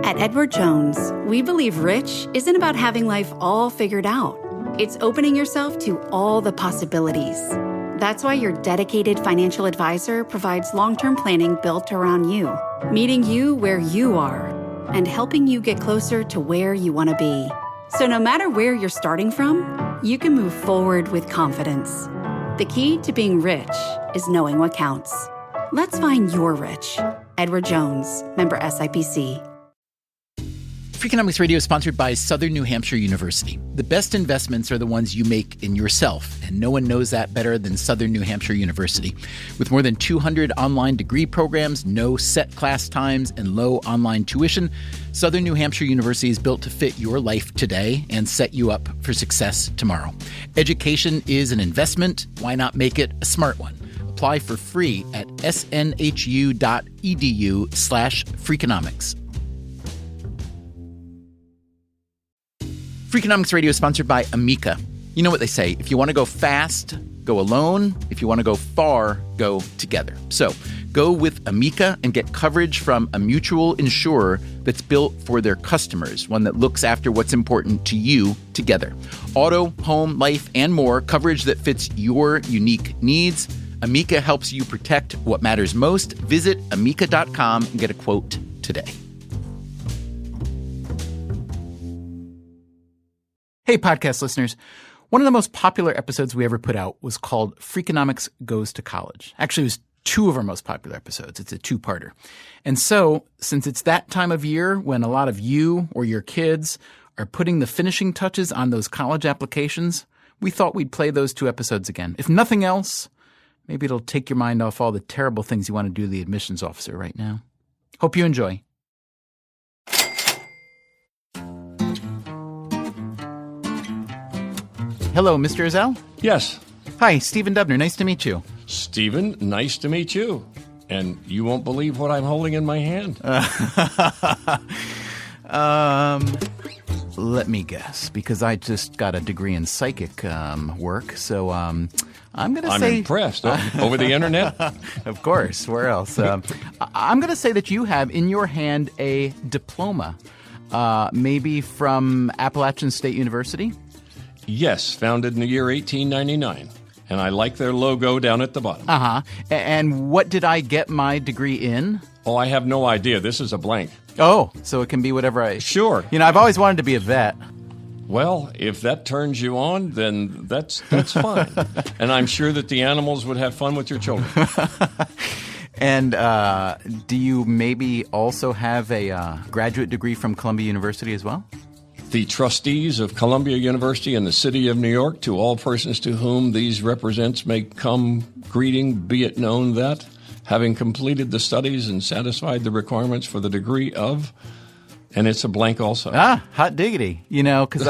At Edward Jones, we believe rich isn't about having life all figured out. It's opening yourself to all the possibilities. That's why your dedicated financial advisor provides long-term planning built around you, meeting you where you are, and helping you get closer to where you want to be. So no matter where you're starting from, you can move forward with confidence. The key to being rich is knowing what counts. Let's find your rich. Edward Jones, member SIPC. Freakonomics Radio is sponsored by Southern New Hampshire University. The best investments are the ones you make in yourself, and no one knows that better than Southern New Hampshire University. With more than 200 online degree programs, no set class times, and low online tuition, Southern New Hampshire University is built to fit your life today and set you up for success tomorrow. Education is an investment. Why not make it a smart one? Apply for free at snhu.edu/Freakonomics. Freakonomics Radio is sponsored by Amica. You know what they say, if you want to go fast, go alone. If you want to go far, go together. So go with Amica and get coverage from a mutual insurer that's built for their customers, one that looks after what's important to you together. Auto, home, life, and more, coverage that fits your unique needs. Amica helps you protect what matters most. Visit amica.com and get a quote today. Hey, podcast listeners. One of the most popular episodes we ever put out was called Freakonomics Goes to College. Actually, it was two of our most popular episodes. It's a two-parter. And so, since it's that time of year when a lot of you or your kids are putting the finishing touches on those college applications, we thought we'd play those two episodes again. If nothing else, maybe it'll take your mind off all the terrible things you want to do to the admissions officer right now. Hope you enjoy. Hello, Mr. Ezell? Yes. Hi, Stephen Dubner. Nice to meet you. Stephen, nice to meet you. And you won't believe what I'm holding in my hand. Let me guess, because I just got a degree in psychic work, so I'm going to say... I'm impressed. Over the internet? Of course. Where else? I'm going to say that you have in your hand a diploma, maybe from Appalachian State University? Yes, founded in the year 1899. And I like their logo down at the bottom. Uh-huh. And what did I get my degree in? Oh, I have no idea. This is a blank. Oh, so it can be whatever I... Sure. You know, I've always wanted to be a vet. Well, if that turns you on, then that's fine. And I'm sure that the animals would have fun with your children. And do you maybe also have a graduate degree from Columbia University as well? The trustees of Columbia University and the City of New York, to all persons to whom these represents may come greeting, be it known that, having completed the studies and satisfied the requirements for the degree of, and it's a blank also. Hot diggity. You know, because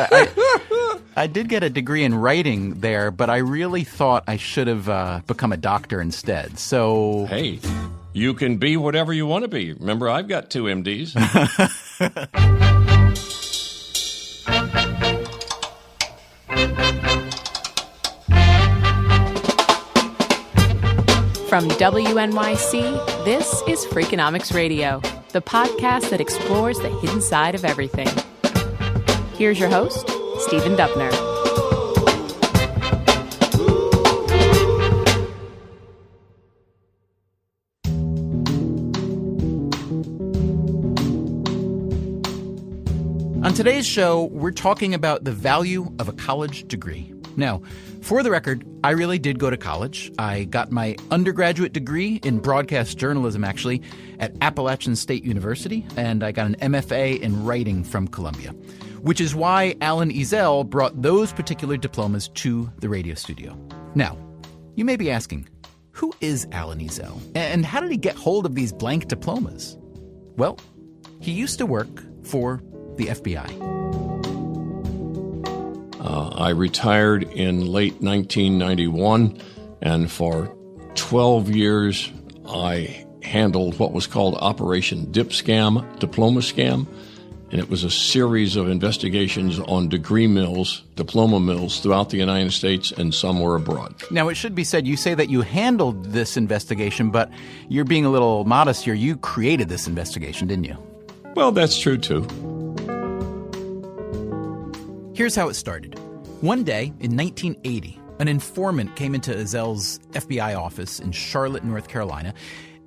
I did get a degree in writing there, but I really thought I should have become a doctor instead. So... Hey, you can be whatever you want to be. Remember, I've got 2 MDs. From WNYC, this is Freakonomics Radio, the podcast that explores the hidden side of everything. Here's your host, Stephen Dubner. On today's show, we're talking about the value of a college degree. Now, for the record, I really did go to college. I got my undergraduate degree in broadcast journalism, actually, at Appalachian State University, and I got an MFA in writing from Columbia, which is why Alan Ezell brought those particular diplomas to the radio studio. Now, you may be asking, who is Alan Ezell, and how did he get hold of these blank diplomas? Well, he used to work for the FBI. I retired in late 1991, and for 12 years I handled what was called Operation Dip Scam, Diploma Scam, and it was a series of investigations on degree mills, diploma mills throughout the United States, and some were abroad. Now, it should be said, you say that you handled this investigation, but you're being a little modest here. You created this investigation, didn't you? Well, that's true, too. Here's how it started. One day in 1980, an informant came into Ezel's FBI office in Charlotte, North Carolina,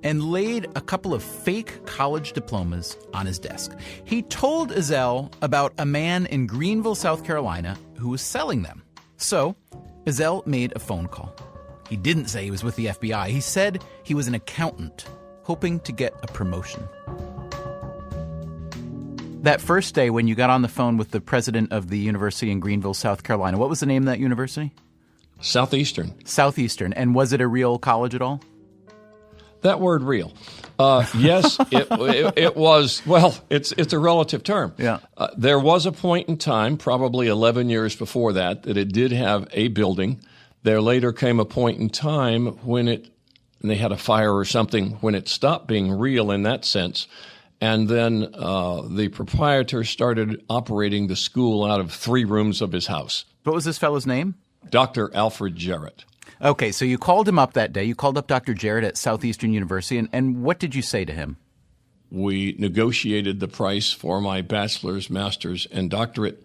and laid a couple of fake college diplomas on his desk. He told Ezel about a man in Greenville, South Carolina, who was selling them. So Ezel made a phone call. He didn't say he was with the FBI. He said he was an accountant, hoping to get a promotion. That first day when you got on the phone with the president of the university in Greenville, South Carolina, what was the name of that university? Southeastern. Southeastern. And was it a real college at all? That word real. Yes, it was. Well, it's a relative term. Yeah. There was a point in time, probably 11 years before that it did have a building. There later came a point in time when they had a fire or something, when it stopped being real in that sense. And then the proprietor started operating the school out of 3 rooms of his house. What was this fellow's name? Dr. Alfred Jarrett. Okay, so you called him up that day. You called up Dr. Jarrett at Southeastern University, and what did you say to him? We negotiated the price for my bachelor's, master's, and doctorate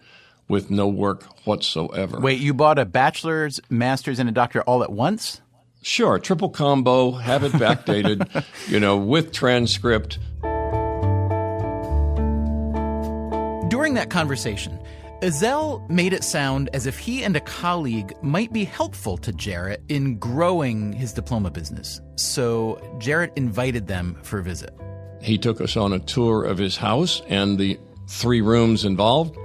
with no work whatsoever. Wait, you bought a bachelor's, master's, and a doctorate all at once? Sure, triple combo, have it backdated, with transcript. During that conversation, Ezel made it sound as if he and a colleague might be helpful to Jarrett in growing his diploma business. So Jarrett invited them for a visit. He took us on a tour of his house and the 3 rooms involved.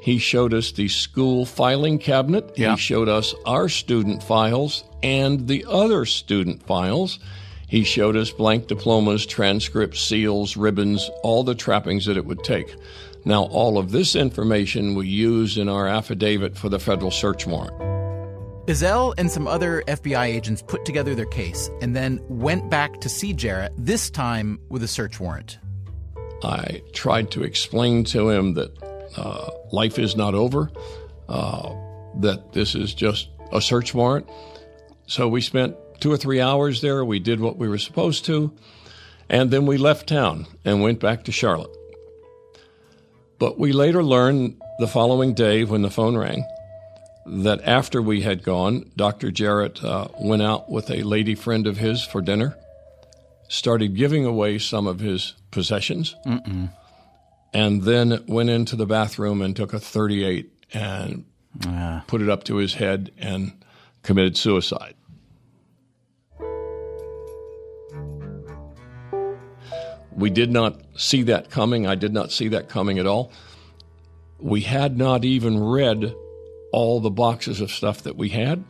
He showed us the school filing cabinet. Yeah. He showed us our student files and the other student files. He showed us blank diplomas, transcripts, seals, ribbons, all the trappings that it would take. Now, all of this information we use in our affidavit for the federal search warrant. Ezel and some other FBI agents put together their case and then went back to see Jarrett, this time with a search warrant. I tried to explain to him that life is not over, that this is just a search warrant. So we spent 2 or 3 hours there. We did what we were supposed to, and then we left town and went back to Charlotte. But we later learned the following day when the phone rang that after we had gone, Dr. Jarrett went out with a lady friend of his for dinner, started giving away some of his possessions, and then went into the bathroom and took a .38 and put it up to his head and committed suicide. We did not see that coming. I did not see that coming at all. We had not even read all the boxes of stuff that we had.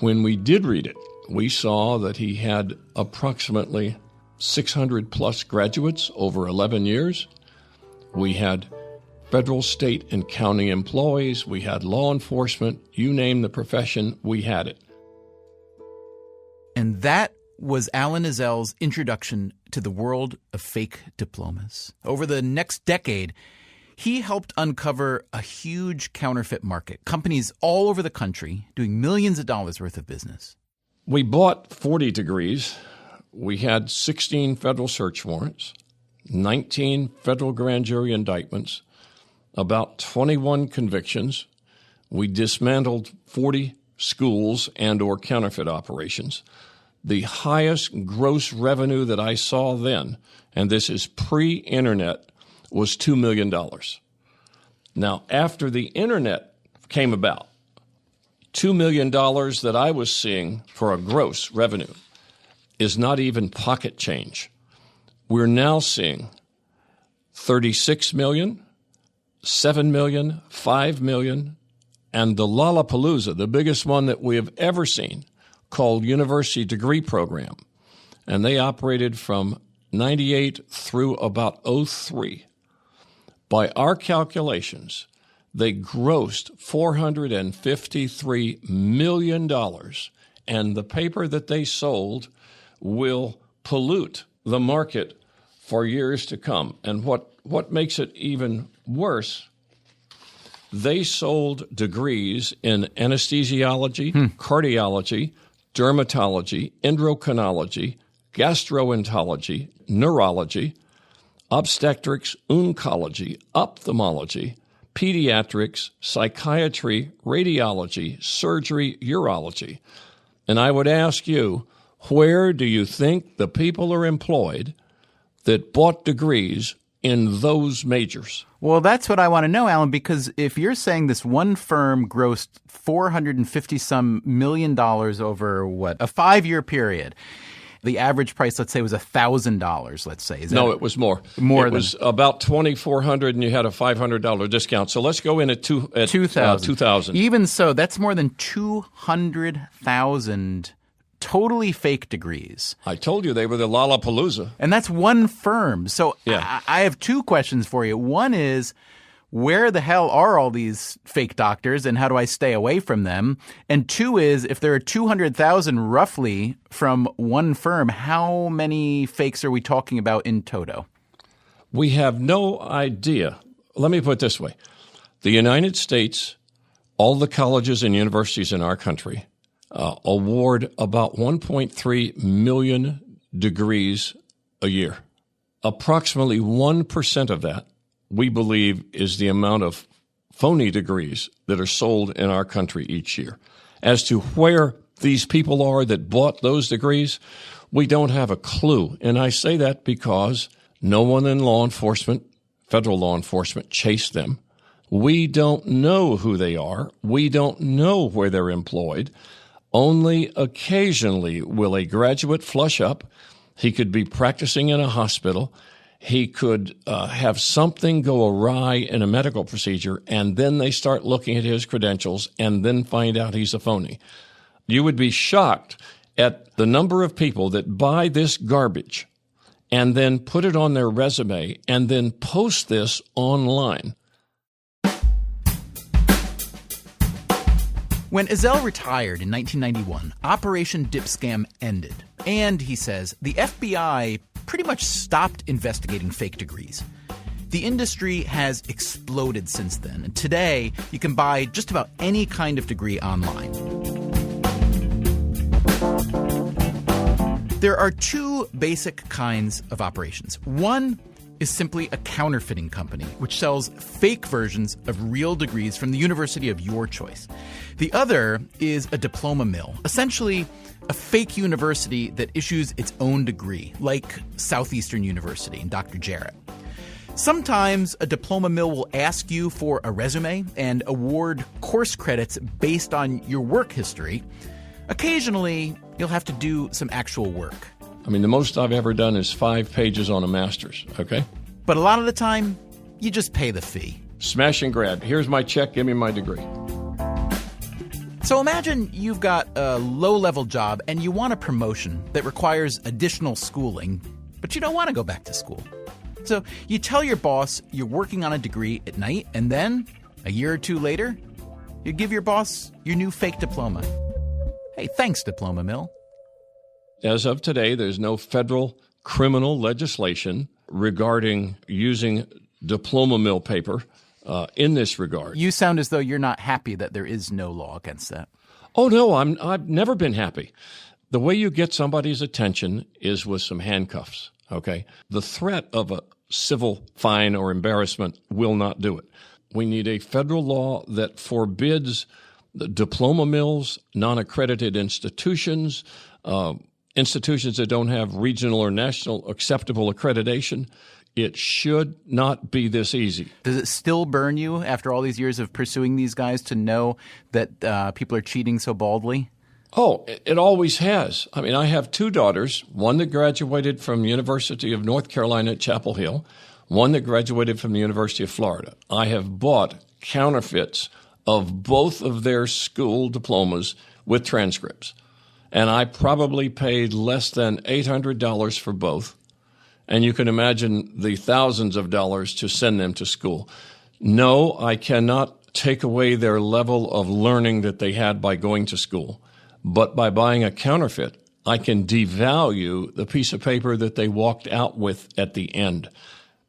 When we did read it, we saw that he had approximately 600 plus graduates over 11 years. We had federal, state, and county employees. We had law enforcement. You name the profession, we had it. And that was Alan Ezel's introduction to the world of fake diplomas. Over the next decade, he helped uncover a huge counterfeit market, companies all over the country doing millions of dollars worth of business. We bought 40 degrees. We had 16 federal search warrants, 19 federal grand jury indictments, about 21 convictions. We dismantled 40 schools and or counterfeit operations. The highest gross revenue that I saw then, and this is pre-internet, was $2 million. Now, after the internet came about, $2 million that I was seeing for a gross revenue is not even pocket change. We're now seeing 36 million, 7 million, 5 million, and the Lollapalooza, the biggest one that we have ever seen, called University Degree Program. And they operated from 98 through about 03. By our calculations, they grossed $453 million, and the paper that they sold will pollute the market for years to come. And what makes it even worse, they sold degrees in anesthesiology, cardiology, dermatology, endocrinology, gastroenterology, neurology, obstetrics, oncology, ophthalmology, pediatrics, psychiatry, radiology, surgery, urology. And I would ask you, where do you think the people are employed that bought degrees in those majors? Well, that's what I want to know, Alan, because if you're saying this one firm grossed $450-some million over, a 5-year period, the average price, let's say, was $1,000, let's say. No, it was more. It was about $2,400, and you had a $500 discount. So let's go in at $2,000. Even so, that's more than 200,000 totally fake degrees. I told you they were the Lollapalooza. And that's one firm. So yeah. I have two questions for you. One is, where the hell are all these fake doctors and how do I stay away from them? And two is, if there are 200,000 roughly from one firm, how many fakes are we talking about in toto? We have no idea. Let me put it this way. The United States, all the colleges and universities in our country, award about 1.3 million degrees a year. Approximately 1% of that, we believe, is the amount of phony degrees that are sold in our country each year. As to where these people are that bought those degrees, we don't have a clue. And I say that because no one in law enforcement, federal law enforcement, chased them. We don't know who they are. We don't know where they're employed. Only occasionally will a graduate flush up. He could be practicing in a hospital. He could have something go awry in a medical procedure, and then they start looking at his credentials and then find out he's a phony. You would be shocked at the number of people that buy this garbage and then put it on their resume and then post this online. When Ezell retired in 1991, Operation Dip Scam ended. And, he says, the FBI pretty much stopped investigating fake degrees. The industry has exploded since then, and today you can buy just about any kind of degree online. There are two basic kinds of operations. One is simply a counterfeiting company, which sells fake versions of real degrees from the university of your choice. The other is a diploma mill, essentially a fake university that issues its own degree, like Southeastern University and Dr. Jarrett. Sometimes a diploma mill will ask you for a resume and award course credits based on your work history. Occasionally, you'll have to do some actual work. I mean, the most I've ever done is 5 pages on a master's, okay? But a lot of the time, you just pay the fee. Smash and grab. Here's my check. Give me my degree. So imagine you've got a low-level job and you want a promotion that requires additional schooling, but you don't want to go back to school. So you tell your boss you're working on a degree at night, and then, a year or two later, you give your boss your new fake diploma. Hey, thanks, Diploma Mill. As of today, there's no federal criminal legislation regarding using diploma mill paper in this regard. You sound as though you're not happy that there is no law against that. Oh, no, I've never been happy. The way you get somebody's attention is with some handcuffs, okay? The threat of a civil fine or embarrassment will not do it. We need a federal law that forbids the diploma mills, non-accredited institutions, institutions that don't have regional or national acceptable accreditation. It should not be this easy. Does it still burn you after all these years of pursuing these guys to know that people are cheating so baldly? Oh, it always has. I mean, I have 2 daughters, one that graduated from University of North Carolina at Chapel Hill, one that graduated from the University of Florida. I have bought counterfeits of both of their school diplomas with transcripts. And I probably paid less than $800 for both. And you can imagine the thousands of dollars to send them to school. No, I cannot take away their level of learning that they had by going to school. But by buying a counterfeit, I can devalue the piece of paper that they walked out with at the end,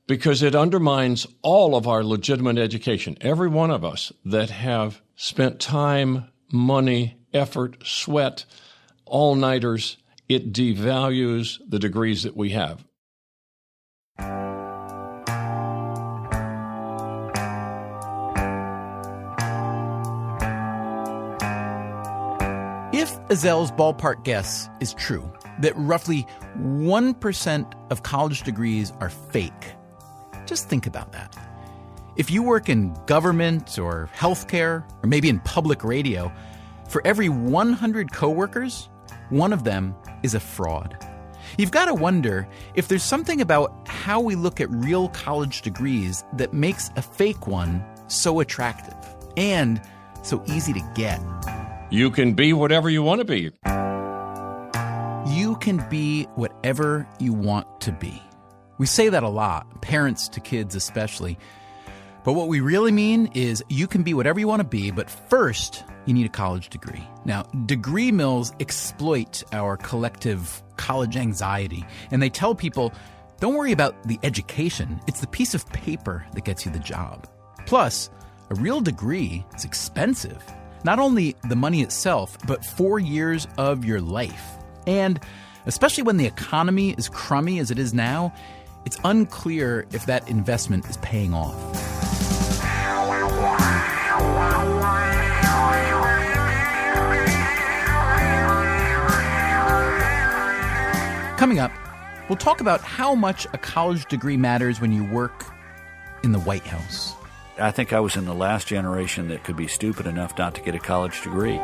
because it undermines all of our legitimate education. Every one of us that have spent time, money, effort, sweat, all-nighters, it devalues the degrees that we have. If Azel's ballpark guess is true, that roughly 1% of college degrees are fake, just think about that. If you work in government or healthcare, or maybe in public radio, for every 100 coworkers, one of them is a fraud. You've got to wonder if there's something about how we look at real college degrees that makes a fake one so attractive and so easy to get. You can be whatever you want to be. You can be whatever you want to be. We say that a lot, parents to kids especially. But what we really mean is you can be whatever you want to be, but first, you need a college degree. Now, degree mills exploit our collective college anxiety, and they tell people, don't worry about the education. It's the piece of paper that gets you the job. Plus, a real degree is expensive. Not only the money itself, but 4 years of your life. And especially when the economy is crummy as it is now, it's unclear if that investment is paying off. Coming up, we'll talk about how much a college degree matters when you work in the White House. I think I was in the last generation that could be stupid enough not to get a college degree.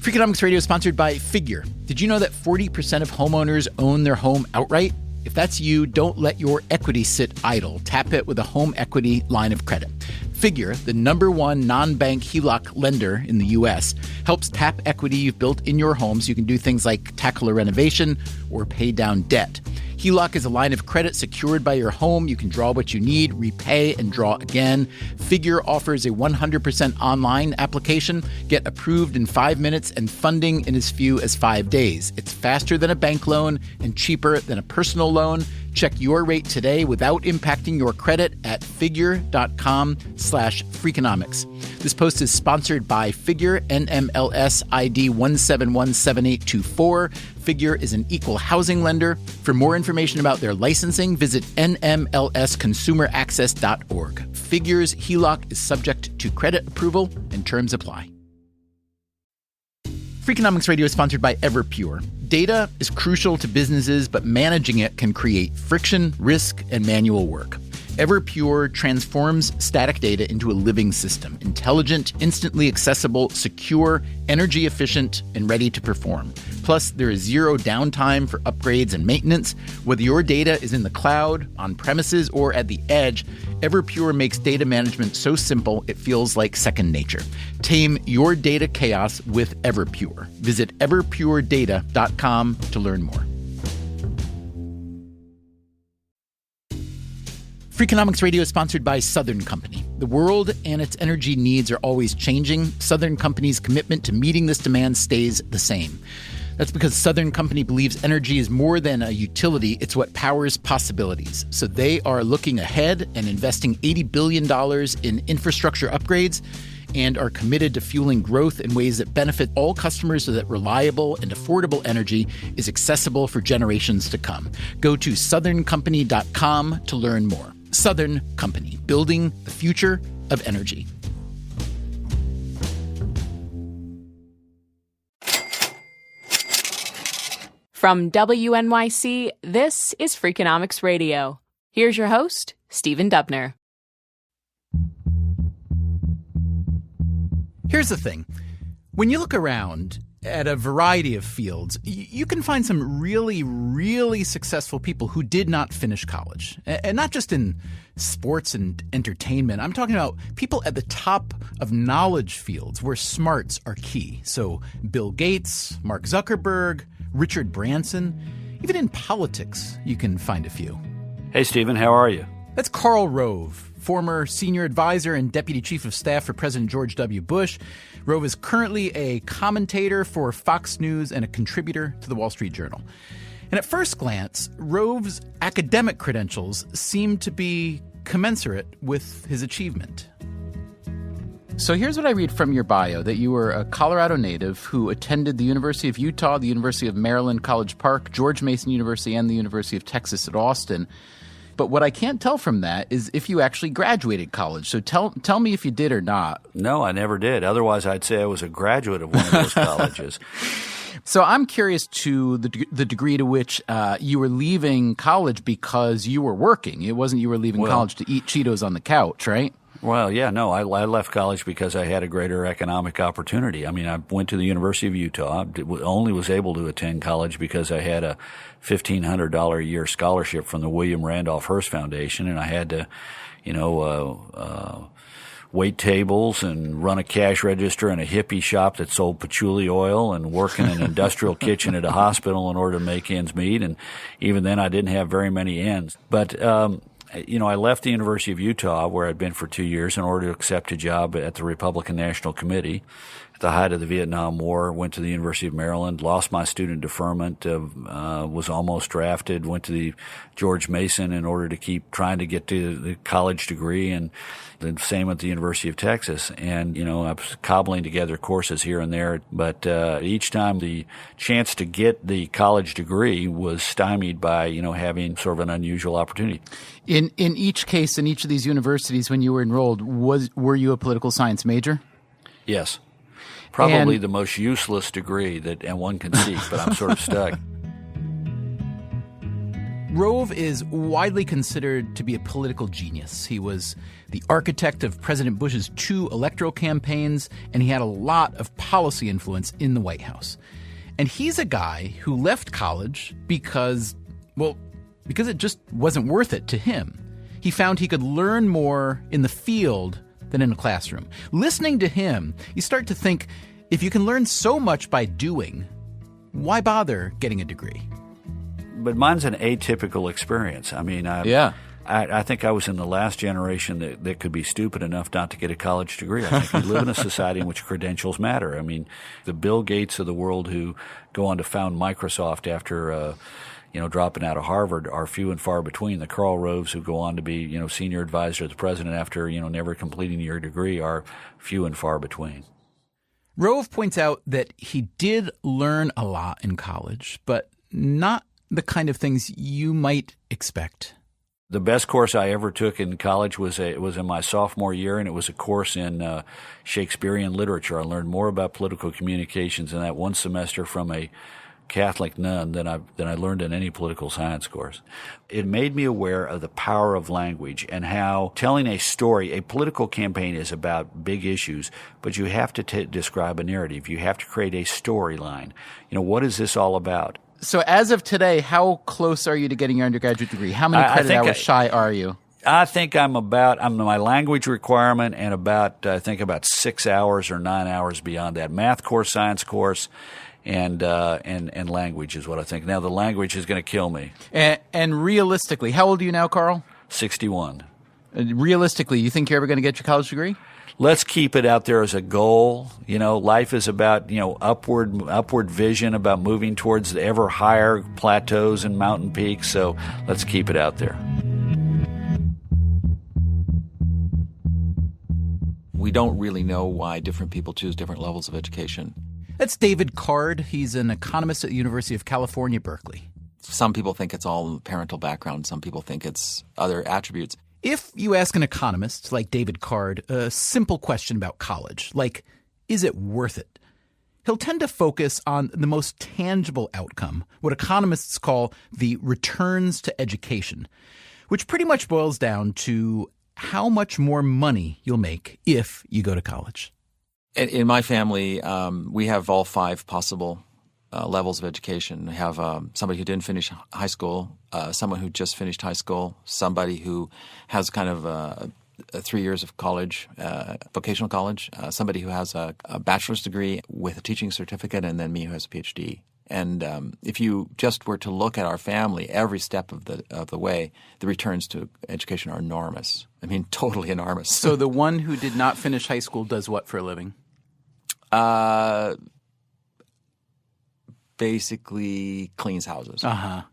Freakonomics Radio is sponsored by Figure. Did you know that 40% of homeowners own their home outright? If that's you, don't let your equity sit idle. Tap it with a home equity line of credit. Figure, the #1 non-bank HELOC lender in the U.S., helps tap equity you've built in your home so you can do things like tackle a renovation or pay down debt. HELOC is a line of credit secured by your home. You can draw what you need, repay, and draw again. Figure offers a 100% online application. Get approved in 5 minutes and funding in as few as 5 days. It's faster than a bank loan and cheaper than a personal loan. Check your rate today without impacting your credit at figure.com/Freakonomics. This post is sponsored by Figure, NMLS ID 1717824. Figure is an equal housing lender. For more information about their licensing, visit nmlsconsumeraccess.org. Figure's HELOC is subject to credit approval and terms apply. Freakonomics Radio is sponsored by Everpure. Data is crucial to businesses, but managing it can create friction, risk, and manual work. Everpure transforms static data into a living system, intelligent, instantly accessible, secure, energy efficient, and ready to perform. Plus, there is zero downtime for upgrades and maintenance. Whether your data is in the cloud, on premises, or at the edge, Everpure makes data management so simple it feels like second nature. Tame your data chaos with Everpure. Visit everpuredata.com to learn more. Freakonomics Radio is sponsored by Southern Company. The world and its energy needs are always changing. Southern Company's commitment to meeting this demand stays the same. That's because Southern Company believes energy is more than a utility, it's what powers possibilities. So they are looking ahead and investing $80 billion in infrastructure upgrades and are committed to fueling growth in ways that benefit all customers so that reliable and affordable energy is accessible for generations to come. Go to southerncompany.com to learn more. Southern Company, building the future of energy. From WNYC, this is Freakonomics Radio. Here's your host, Stephen Dubner. Here's the thing. When you look around at a variety of fields, you can find some really, really successful people who did not finish college. And not just in sports and entertainment. I'm talking about people at the top of knowledge fields where smarts are key. So Bill Gates, Mark Zuckerberg, Richard Branson. Even in politics, you can find a few. Hey, Stephen, how are you? That's Karl Rove, former senior advisor and deputy chief of staff for President George W. Bush. Rove is currently a commentator for Fox News and a contributor to the Wall Street Journal. And at first glance, Rove's academic credentials seem to be commensurate with his achievement. So here's what I read from your bio, that you were a Colorado native who attended the University of Utah, the University of Maryland, College Park, George Mason University, and the University of Texas at Austin. But what I can't tell from that is if you actually graduated college. So tell me if you did or not. No, I never did. Otherwise, I'd say I was a graduate of one of those colleges. So I'm curious to the degree to which you were leaving college because you were working. It wasn't you were leaving college to eat Cheetos on the couch, right? Well, yeah, no, I left college because I had a greater economic opportunity. I mean, I went to the University of Utah. I only was able to attend college because I had a $1,500 a year scholarship from the William Randolph Hearst Foundation, and I had to, wait tables and run a cash register in a hippie shop that sold patchouli oil and work in an industrial kitchen at a hospital in order to make ends meet. And even then, I didn't have very many ends. But I left the University of Utah, where I'd been for 2 years, in order to accept a job at the Republican National Committee. At the height of the Vietnam War, went to the University of Maryland, lost my student deferment, was almost drafted, went to the George Mason in order to keep trying to get to the college degree, and the same at the University of Texas. And, I was cobbling together courses here and there, but each time the chance to get the college degree was stymied by, having sort of an unusual opportunity. In each case, in each of these universities, when you were enrolled, were you a political science major? Yes. Probably the most useless degree that one can seek, but I'm sort of stuck. Rove is widely considered to be a political genius. He was the architect of President Bush's 2 electoral campaigns, and he had a lot of policy influence in the White House. And he's a guy who left college because it just wasn't worth it to him. He found he could learn more in the field than in a classroom. Listening to him, you start to think, if you can learn so much by doing, why bother getting a degree? But mine's an atypical experience. I mean, I think I was in the last generation that could be stupid enough not to get a college degree. I think we live in a society in which credentials matter. I mean, the Bill Gates of the world who go on to found Microsoft after dropping out of Harvard are few and far between. The Karl Roves who go on to be, senior advisor to the president after, never completing your degree are few and far between. Rove points out that he did learn a lot in college, but not the kind of things you might expect. The best course I ever took in college was in my sophomore year, and it was a course in Shakespearean literature. I learned more about political communications in that one semester from a Catholic nun than I learned in any political science course. It made me aware of the power of language and how telling a story, a political campaign is about big issues, but you have to describe a narrative. You have to create a storyline. What is this all about? So as of today, how close are you to getting your undergraduate degree? How many credit hours shy are you? I think I'm my language requirement and about 6 hours or 9 hours beyond that. Math course, science course, and language is what I think. Now the language is going to kill me. And realistically, how old are you now, Carl? 61. Realistically, you think you're ever going to get your college degree? Let's keep it out there as a goal. Life is about, upward vision, about moving towards the ever higher plateaus and mountain peaks. So let's keep it out there. We don't really know why different people choose different levels of education. That's David Card. He's an economist at the University of California, Berkeley. Some people think it's all parental background. Some people think it's other attributes. If you ask an economist like David Card a simple question about college, like, is it worth it? He'll tend to focus on the most tangible outcome, what economists call the returns to education, which pretty much boils down to how much more money you'll make if you go to college. In my family, we have all 5 possible levels of education. We have somebody who didn't finish high school, someone who just finished high school, somebody who has kind of 3 years of college, vocational college, somebody who has a bachelor's degree with a teaching certificate, and then me who has a PhD. And if you just were to look at our family, every step of the way, the returns to education are enormous. I mean, totally enormous. So the one who did not finish high school does what for a living? basically cleans houses.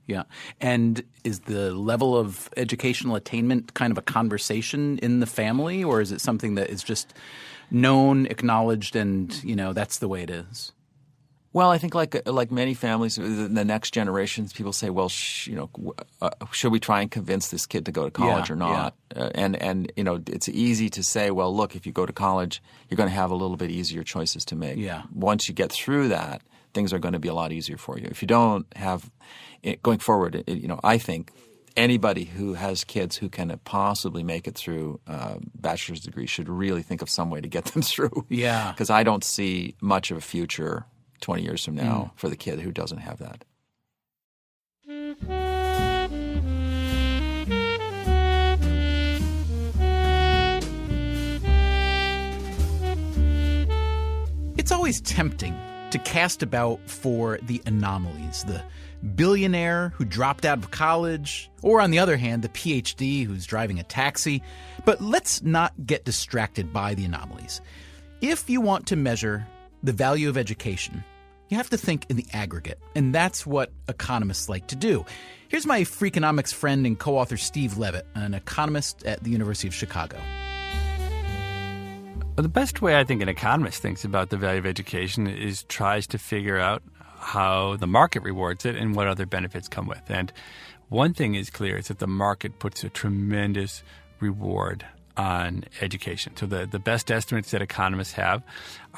Yeah. And is the level of educational attainment kind of a conversation in the family, or is it something that is just known, acknowledged, and, that's the way it is? Well, I think like many families, the next generations, people say, well, should we try and convince this kid to go to college or not? Yeah. And it's easy to say, well, look, if you go to college, you're going to have a little bit easier choices to make. Yeah. Once you get through that, things are going to be a lot easier for you. If you don't have – going forward, I think anybody who has kids who can possibly make it through a bachelor's degree should really think of some way to get them through. Yeah. Because I don't see much of a future 20 years from now for the kid who doesn't have that. It's always tempting to cast about for the anomalies, the billionaire who dropped out of college, or on the other hand, the PhD who's driving a taxi. But let's not get distracted by the anomalies. If you want to measure the value of education, you have to think in the aggregate, and that's what economists like to do. Here's my Freakonomics friend and co-author Steve Levitt, an economist at the University of Chicago. Well, the best way I think an economist thinks about the value of education is tries to figure out how the market rewards it and what other benefits come with. And one thing is clear is that the market puts a tremendous reward on education. So the best estimates that economists have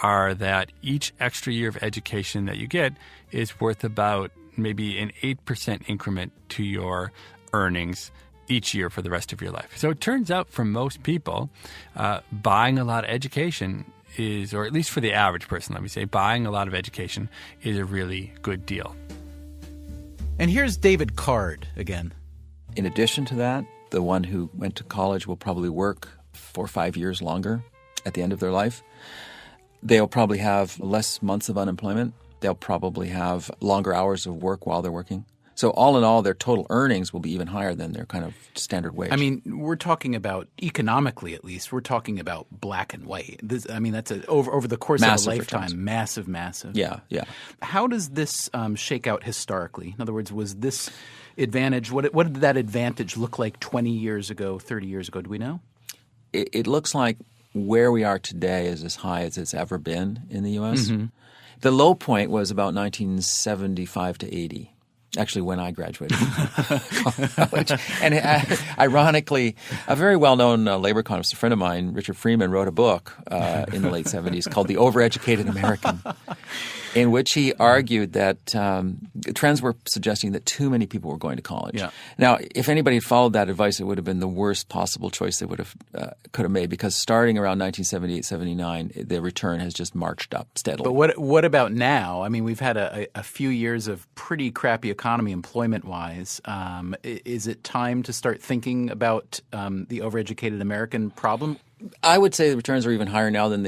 are that each extra year of education that you get is worth about maybe an 8% increment to your earnings each year for the rest of your life. So it turns out for most people, buying a lot of education is, or at least for the average person, let me say, buying a lot of education is a really good deal. And here's David Card again. In addition to that, the one who went to college will probably work 4 or 5 years longer at the end of their life. They'll probably have less months of unemployment. They'll probably have longer hours of work while they're working. So all in all, their total earnings will be even higher than their kind of standard wage. I mean, we're talking about, economically at least, we're talking about black and white. That's over the course of a lifetime, returns. Massive. Yeah. How does this shake out historically? In other words, was this advantage, what did that advantage look like 20 years ago, 30 years ago? Do we know? It looks like where we are today is as high as it's ever been in the U.S. Mm-hmm. The low point was about 1975 to 80. Actually, when I graduated college. And ironically, a very well-known labor economist, a friend of mine, Richard Freeman, wrote a book in the late 70s called The Overeducated American, in which he argued that trends were suggesting that too many people were going to college. Yeah. Now, if anybody had followed that advice, it would have been the worst possible choice they could have made, because starting around 1978, 79, the return has just marched up steadily. But what about now? I mean, we've had a few years of pretty crappy economy employment-wise. Is it time to start thinking about the overeducated American problem? I would say the returns are even higher now than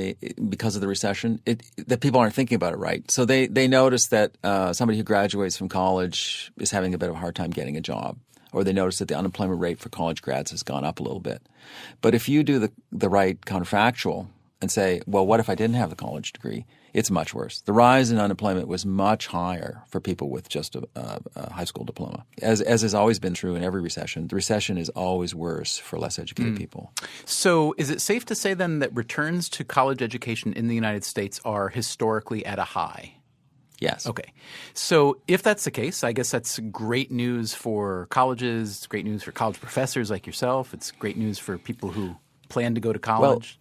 because of the recession. That people aren't thinking about it right. So they notice that somebody who graduates from college is having a bit of a hard time getting a job, or they notice that the unemployment rate for college grads has gone up a little bit. But if you do the right counterfactual and say, well, what if I didn't have the college degree? It's much worse. The rise in unemployment was much higher for people with just a high school diploma. As has always been true in every recession, the recession is always worse for less educated people. So is it safe to say then that returns to college education in the United States are historically at a high? Yes. Okay. So if that's the case, I guess that's great news for colleges, it's great news for college professors like yourself, it's great news for people who plan to go to college.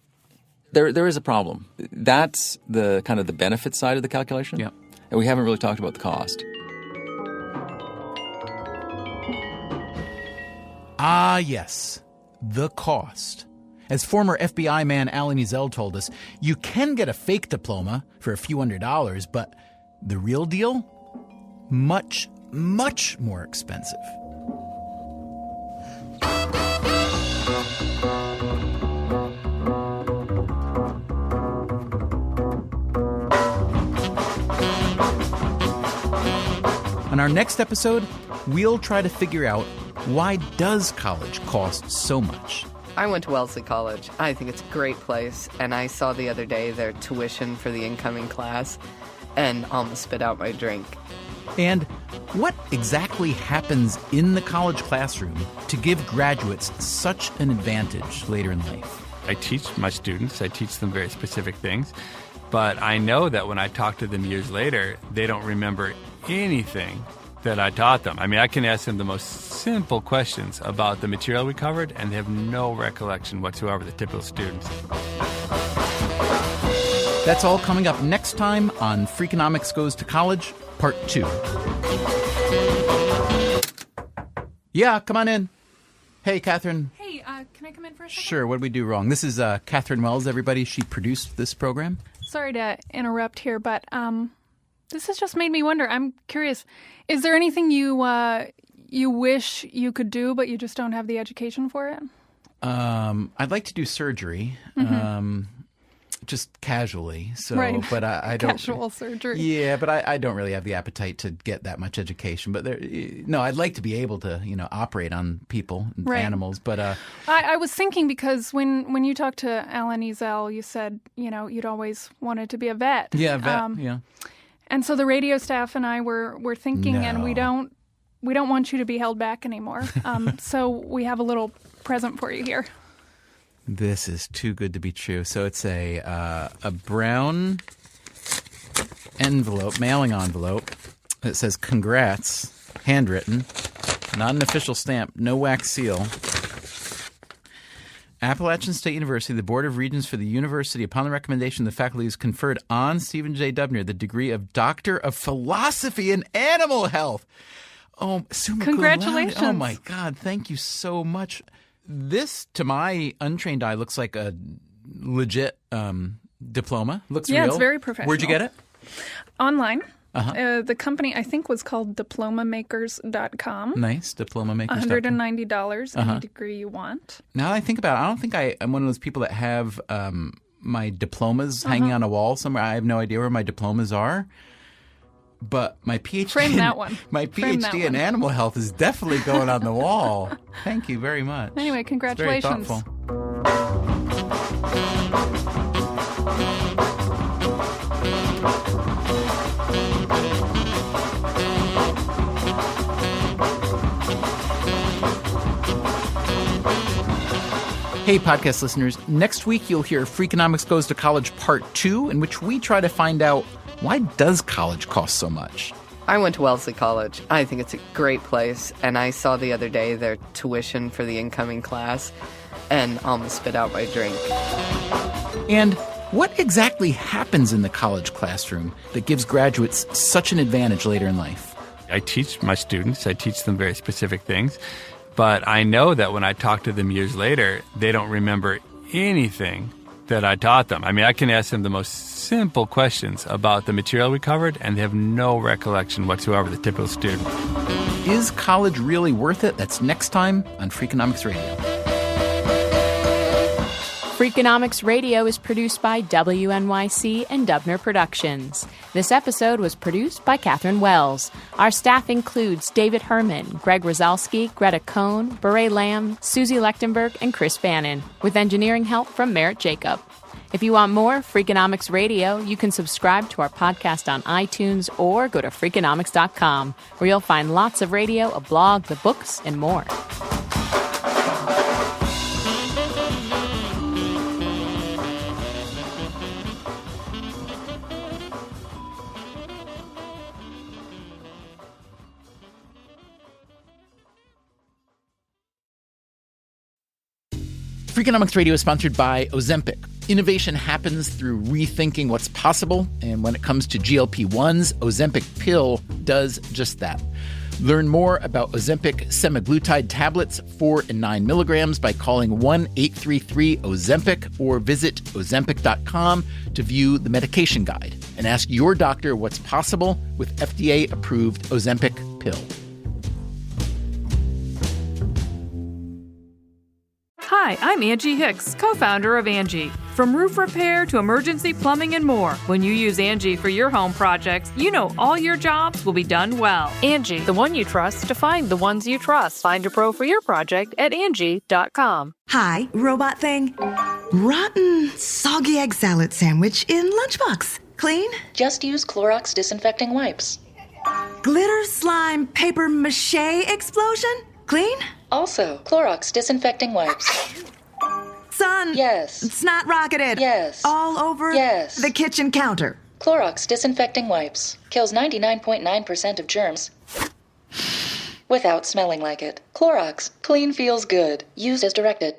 Well, There is a problem. That's the kind of the benefit side of the calculation. Yeah. And we haven't really talked about the cost. Ah, yes, the cost. As former FBI man Alan Ezell told us, you can get a fake diploma for a few $100s, but the real deal? Much, much more expensive. On our next episode, we'll try to figure out, why does college cost so much? I went to Wellesley College. I think it's a great place, and I saw the other day their tuition for the incoming class and almost spit out my drink. And what exactly happens in the college classroom to give graduates such an advantage later in life? I teach my students, I teach them very specific things, but I know that when I talk to them years later, they don't remember anything that I taught them. I mean, I can ask them the most simple questions about the material we covered, and they have no recollection whatsoever, the typical students. That's all coming up next time on Freakonomics Goes to College, Part 2. Yeah, come on in. Hey, Catherine. Hey, can I come in for a second? Sure, what did we do wrong? This is Catherine Wells, everybody. She produced this program. Sorry to interrupt here, but this has just made me wonder. I'm curious, is there anything you wish you could do, but you just don't have the education for it? I'd like to do surgery. Just casually, so right. But I don't. Casual surgery. Yeah, but I don't really have the appetite to get that much education. But no, I'd like to be able to, operate on people, and right. animals. But I was thinking because when you talked to Alan Ezel, you said you'd always wanted to be a vet. Yeah, vet. Yeah. And so the radio staff and I were thinking, No. and we don't want you to be held back anymore. So we have a little present for you here. This is too good to be true. So it's a brown envelope, mailing envelope that says "Congrats," handwritten, not an official stamp, no wax seal. Appalachian State University, the Board of Regents for the University, upon the recommendation of the faculty, has conferred on Stephen J. Dubner the degree of Doctor of Philosophy in Animal Health. Oh, summa cum laude. Congratulations. Oh, my God. Thank you so much. This, to my untrained eye, looks like a legit diploma. Looks real. Yeah, it's very professional. Where'd you get it? Online. Uh-huh. The company, I think, was called diplomamakers.com. Nice. Diplomamakers. $190, any degree you want. Now that I think about it, I don't think I'm one of those people that have my diplomas hanging on a wall somewhere. I have no idea where my diplomas are. But my PhD, Frame that one. My PhD in animal health is definitely going on the wall. Thank you very much. Anyway, congratulations. It's very thoughtful. Hey, podcast listeners. Next week, you'll hear Freakonomics Goes to College Part 2, in which we try to find out, why does college cost so much? I went to Wellesley College. I think it's a great place, and I saw the other day their tuition for the incoming class and almost spit out my drink. And what exactly happens in the college classroom that gives graduates such an advantage later in life? I teach my students, I teach them very specific things, but I know that when I talk to them years later, they don't remember anything that I taught them. I mean, I can ask them the most simple questions about the material we covered, and they have no recollection whatsoever, the typical student. Is college really worth it? That's next time on Freakonomics Radio. Freakonomics Radio is produced by WNYC and Dubner Productions. This episode was produced by Catherine Wells. Our staff includes David Herman, Greg Rosalski, Greta Cohn, Beret Lamb, Susie Lechtenberg, and Chris Bannon, with engineering help from Merritt Jacob. If you want more Freakonomics Radio, you can subscribe to our podcast on iTunes or go to Freakonomics.com, where you'll find lots of radio, a blog, the books, and more. Freakonomics Radio is sponsored by Ozempic. Innovation happens through rethinking what's possible, and when it comes to GLP-1s, Ozempic pill does just that. Learn more about Ozempic semaglutide tablets, 4 and 9 milligrams, by calling 1-833-OZEMPIC or visit Ozempic.com to view the medication guide and ask your doctor what's possible with FDA-approved Ozempic pill. Hi, I'm Angie Hicks, co-founder of Angie. From roof repair to emergency plumbing and more, when you use Angie for your home projects, you know all your jobs will be done well. Angie, the one you trust to find the ones you trust. Find a pro for your project at Angie.com. Hi, robot thing. Rotten, soggy egg salad sandwich in lunchbox. Clean? Just use Clorox disinfecting wipes. Glitter slime paper mache explosion? Clean? Also, Clorox disinfecting wipes. Son. Yes. Snot rocketed. Yes. All over Yes. the kitchen counter. Clorox disinfecting wipes. Kills 99.9% of germs without smelling like it. Clorox. Clean feels good. Used as directed.